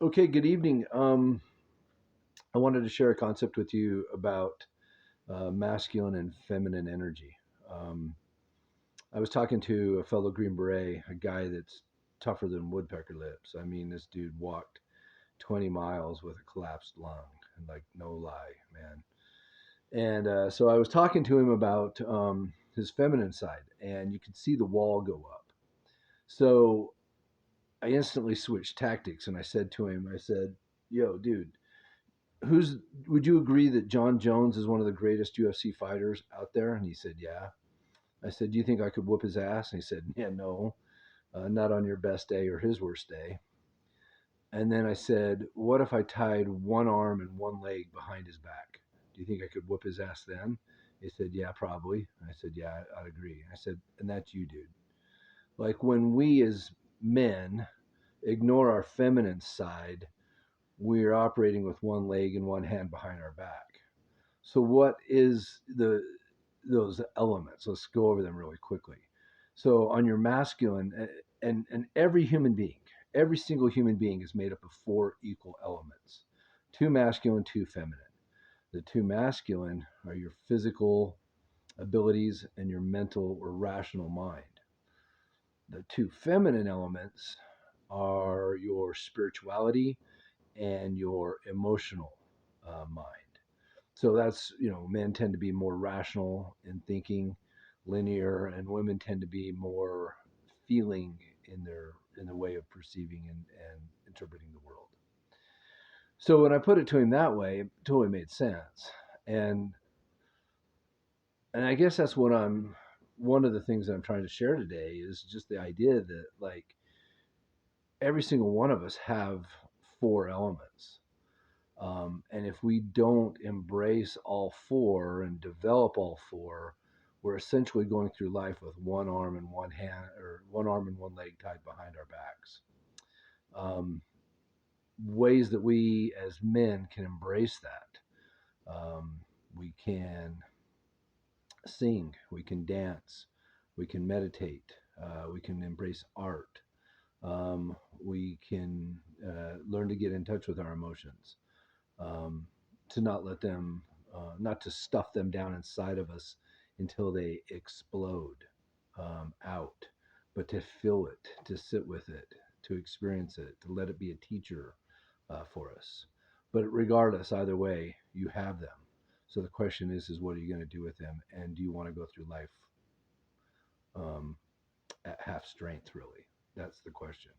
Okay, good evening. I wanted to share a concept with you about masculine and feminine energy. Um, I was talking to a fellow Green Beret, a guy that's tougher than woodpecker lips. I mean, this dude walked 20 miles with a collapsed lung, and like, no lie, man. And so I was talking to him about his feminine side, and you could see the wall go up. So I instantly switched tactics, and I said to him, I said, "Yo, dude, who's would you agree that John Jones is one of the greatest UFC fighters out there?" And he said, "Yeah." I said, "Do you think I could whoop his ass?" And he said, "Yeah, no, not on your best day or his worst day." And then I said, "What if I tied one arm and one leg behind his back? Do you think I could whoop his ass then?" He said, "Yeah, probably." I said, "Yeah, I'd agree." I said, "And that's you, dude. Like when we as men ignore our feminine side, we're operating with one leg and one hand behind our back. So what is the those elements? Let's go over them really quickly. So on your masculine, and every human being, every single human being is made up of four equal elements: two masculine, two feminine. The two masculine are your physical abilities and your mental or rational mind. The two feminine elements are your spirituality and your emotional mind. So that's, men tend to be more rational in thinking, linear, and women tend to be more feeling in their way of perceiving and interpreting the world. So when I put it to him that way, it totally made sense. And and I guess that's what I'm one of the things that I'm trying to share today is just the idea that, like, every single one of us have four elements. And if we don't embrace all four and develop all four, we're essentially going through life with one arm and one hand, or one arm and one leg tied behind our backs. Um, Ways that we as men can embrace that. We can sing, we can dance, we can meditate, we can embrace art, we can learn to get in touch with our emotions, um, to not let them, not to stuff them down inside of us until they explode out, but to feel it, to sit with it, to experience it, to let it be a teacher for us. But regardless, either way, you have them. So the question is what are you going to do with them? And do you want to go through life um, at half strength, really? That's the question.